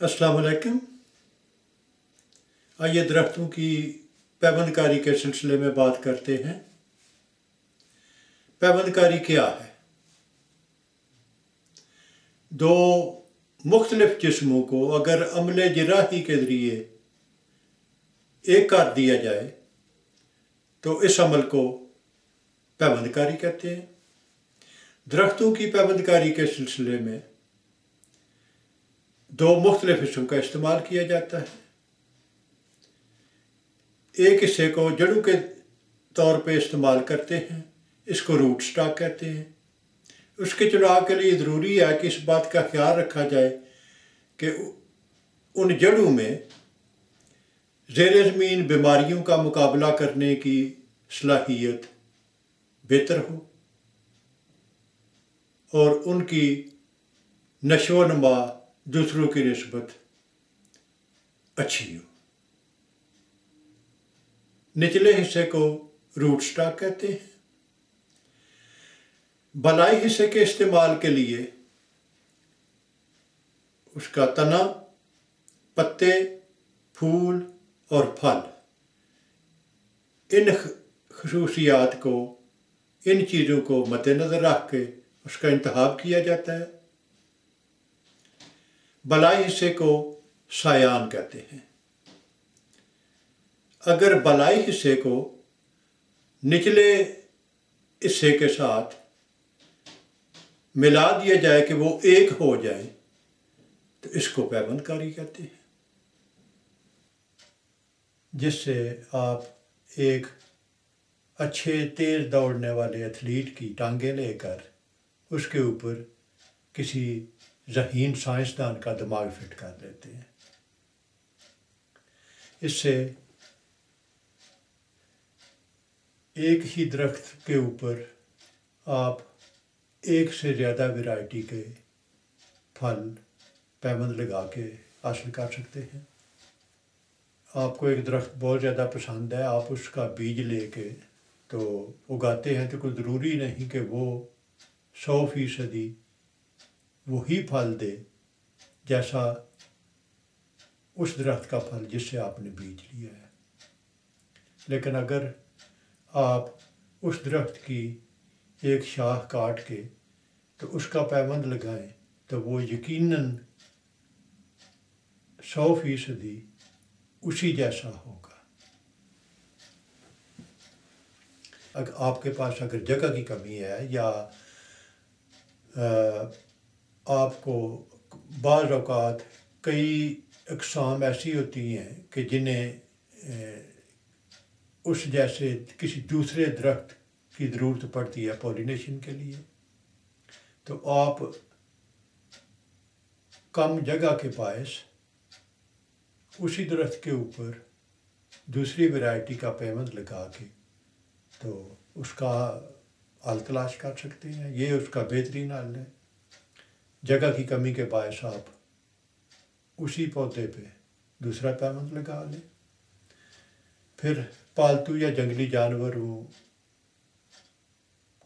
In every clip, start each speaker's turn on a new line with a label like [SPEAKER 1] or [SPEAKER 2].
[SPEAKER 1] السلام علیکم۔ آئیے درختوں کی پیوند کاری کے سلسلے میں بات کرتے ہیں۔ پیوند کاری کیا ہے؟ دو مختلف جسموں کو اگر عمل جراحی کے ذریعے ایک کر دیا جائے تو اس عمل کو پیوند کاری کہتے ہیں۔ درختوں کی پیوند کاری کے سلسلے میں دو مختلف حصوں کا استعمال کیا جاتا ہے۔ ایک حصے کو جڑوں کے طور پہ استعمال کرتے ہیں، اس کو روٹ سٹاک کہتے ہیں۔ اس کے چناؤ کے لیے ضروری ہے کہ اس بات کا خیال رکھا جائے کہ ان جڑوں میں زیر زمین بیماریوں کا مقابلہ کرنے کی صلاحیت بہتر ہو اور ان کی نشو و نما دوسروں کی نسبت اچھی ہو۔ نچلے حصے کو روٹ سٹاک کہتے ہیں۔ بالائی حصے کے استعمال کے لیے اس کا تنا، پتے، پھول اور پھل، ان خصوصیات کو، ان چیزوں کو مد نظر رکھ کے اس کا انتخاب کیا جاتا ہے۔ بالائی حصے کو سایان کہتے ہیں۔ اگر بالائی حصے کو نچلے حصے کے ساتھ ملا دیا جائے کہ وہ ایک ہو جائے تو اس کو پیوند کاری کہتے ہیں، جس سے آپ ایک اچھے تیز دوڑنے والے ایتھلیٹ کی ٹانگیں لے کر اس کے اوپر کسی ذہین سائنسدان کا دماغ فٹ کر دیتے ہیں۔ اس سے ایک ہی درخت کے اوپر آپ ایک سے زیادہ ورائٹی کے پھل پیوند لگا کے حاصل کر سکتے ہیں۔ آپ کو ایک درخت بہت زیادہ پسند ہے، آپ اس کا بیج لے کے تو اگاتے ہیں تو کوئی ضروری نہیں کہ وہ 100% وہی پھل دے جیسا اس درخت کا پھل جس سے آپ نے بیج لیا ہے۔ لیکن اگر آپ اس درخت کی ایک شاخ کاٹ کے تو اس کا پیوند لگائیں تو وہ یقیناً 100% اسی جیسا ہوگا۔ اگر آپ کے پاس اگر جگہ کی کمی ہے یا آپ کو بعض اوقات کئی اقسام ایسی ہوتی ہیں کہ جنہیں اس جیسے کسی دوسرے درخت کی ضرورت پڑتی ہے پولینیشن کے لیے، تو آپ کم جگہ کے باعث اسی درخت کے اوپر دوسری ورائٹی کا پیوند لگا کے تو اس کا حل تلاش کر سکتے ہیں۔ یہ اس کا بہترین حل ہے۔ جگہ کی کمی کے باعث آپ اسی پودے پہ دوسرا پیوند لگا لیں۔ پھر پالتو یا جنگلی جانوروں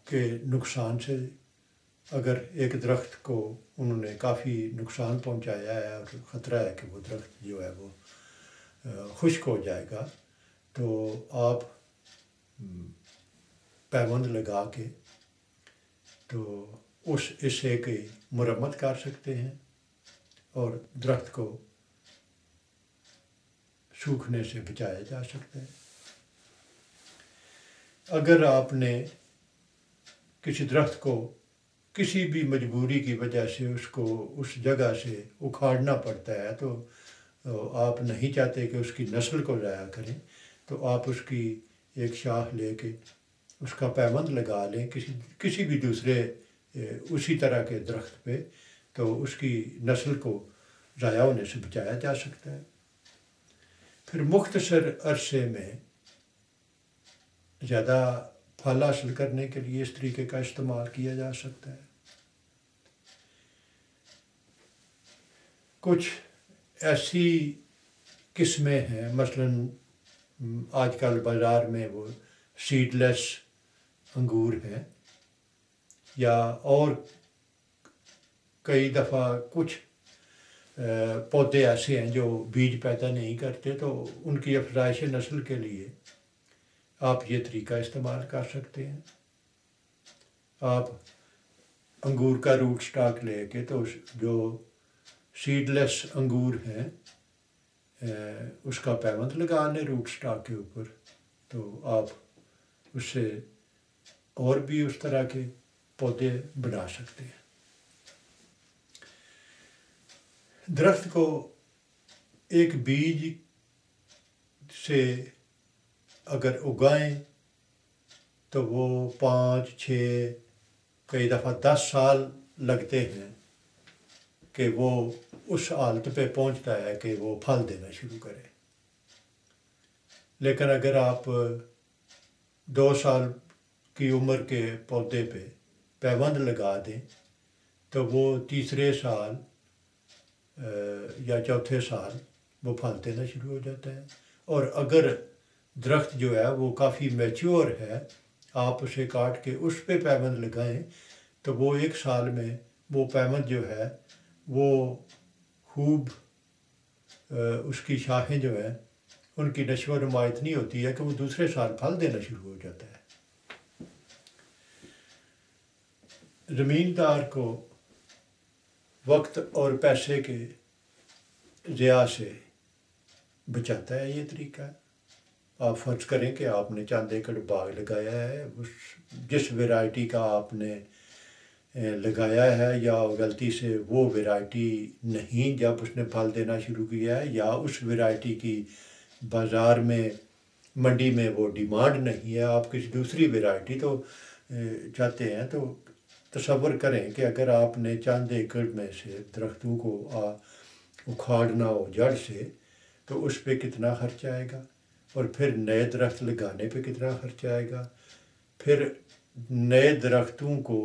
[SPEAKER 1] کے نقصان سے اگر ایک درخت کو انہوں نے کافی نقصان پہنچایا ہے اور خطرہ ہے کہ وہ درخت جو ہے وہ خشک ہو جائے گا تو آپ پیوند لگا کے تو اس حصے کی مرمت کر سکتے ہیں اور درخت کو سوکھنے سے بچایا جا سکتا ہے۔ اگر آپ نے کسی درخت کو کسی بھی مجبوری کی وجہ سے اس کو اس جگہ سے اکھاڑنا پڑتا ہے تو آپ نہیں چاہتے کہ اس کی نسل کو ضائع کریں تو آپ اس کی ایک شاخ لے کے اس کا پیوند لگا لیں کسی بھی دوسرے اسی طرح کے درخت پہ، تو اس کی نسل کو ضائع ہونے سے بچایا جا سکتا ہے۔ پھر مختصر عرصے میں زیادہ پھل حاصل کرنے کے لیے اس طریقے کا استعمال کیا جا سکتا ہے۔ کچھ ایسی قسمیں ہیں، مثلاً آج کل بازار میں وہ سیڈ لیس انگور ہیں، یا اور کئی دفعہ کچھ پودے ایسے ہیں جو بیج پیدا نہیں کرتے، تو ان کی افزائش نسل کے لیے آپ یہ طریقہ استعمال کر سکتے ہیں۔ آپ انگور کا روٹ سٹاک لے کے تو جو سیڈ لیس انگور ہیں اس کا پیوند لگا لیں روٹ سٹاک کے اوپر، تو آپ اس سے اور بھی اس طرح کے پودے بنا سکتے ہیں۔ درخت کو ایک بیج سے اگر اگائیں تو وہ 5 6 کئی دفعہ 10 سال لگتے ہیں کہ وہ اس حالت پہ پہنچتا ہے کہ وہ پھل دینا شروع کرے۔ لیکن اگر آپ 2 سال کی عمر کے پودے پہ پیوند لگا دیں تو وہ تیسرے سال یا چوتھے سال وہ پھل دینا شروع ہو جاتا ہے۔ اور اگر درخت جو ہے وہ کافی میچور ہے، آپ اسے کاٹ کے اس پہ پیوند لگائیں تو وہ 1 سال میں وہ پیوند جو ہے وہ خوب اس کی شاخیں جو ہیں ان کی نشو و نما اتنی ہوتی ہے کہ وہ دوسرے سال پھل دینا شروع ہو جاتا ہے۔ زمیندار کو وقت اور پیسے کے ضیاع سے بچاتا ہے یہ طریقہ۔ آپ فرض کریں کہ آپ نے چند ایکڑ باغ لگایا ہے، جس ویرائٹی کا آپ نے لگایا ہے یا غلطی سے وہ ویرائٹی نہیں جب اس نے پھل دینا شروع کیا ہے، یا اس ویرائٹی کی بازار میں منڈی میں وہ ڈیمانڈ نہیں ہے، آپ کسی دوسری ویرائٹی تو چاہتے ہیں، تو تصور کریں کہ اگر آپ نے چند ایکڑ میں سے درختوں کو اکھاڑنا ہو جڑ سے تو اس پہ کتنا خرچ آئے گا، اور پھر نئے درخت لگانے پہ کتنا خرچ آئے گا، پھر نئے درختوں کو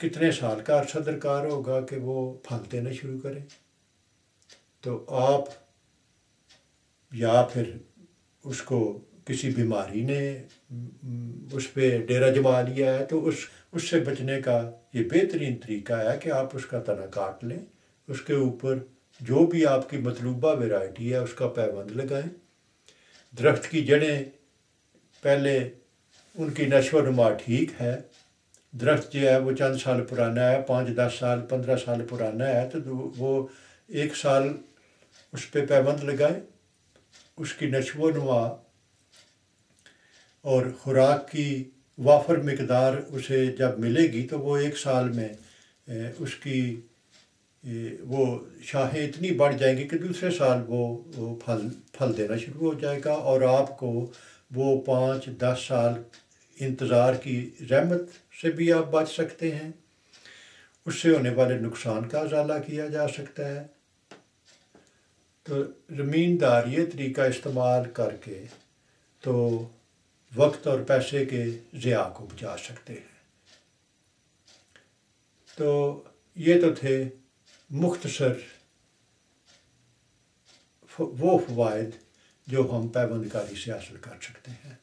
[SPEAKER 1] کتنے سال کا عرصہ درکار ہوگا کہ وہ پھل دینا شروع کریں۔ تو آپ یا پھر اس کو کسی بیماری نے اس پہ ڈیرا جما لیا ہے تو اس سے بچنے کا یہ بہترین طریقہ ہے کہ آپ اس کا تنا کاٹ لیں، اس کے اوپر جو بھی آپ کی مطلوبہ ویرائٹی ہے اس کا پیوند لگائیں۔ درخت کی جڑیں پہلے ان کی نشو و نما ٹھیک ہے، درخت جو ہے وہ چند سال پرانا ہے، 5 10 سال 15 سال پرانا ہے، تو وہ 1 سال اس پہ پیوند لگائیں، اس کی نشو و نما اور خوراک کی وافر مقدار اسے جب ملے گی تو وہ 1 سال میں اس کی وہ شاخیں اتنی بڑھ جائیں گی کہ دوسرے سال وہ پھل دینا شروع ہو جائے گا، اور آپ کو وہ 5 10 سال انتظار کی زحمت سے بھی آپ بچ سکتے ہیں، اس سے ہونے والے نقصان کا ازالہ کیا جا سکتا ہے۔ تو زمیندار یہ طریقہ استعمال کر کے تو وقت اور پیسے کے ضیاع کو بچا سکتے ہیں۔ تو یہ تو تھے مختصر وہ فوائد جو ہم پیوند کاری سے حاصل کر سکتے ہیں۔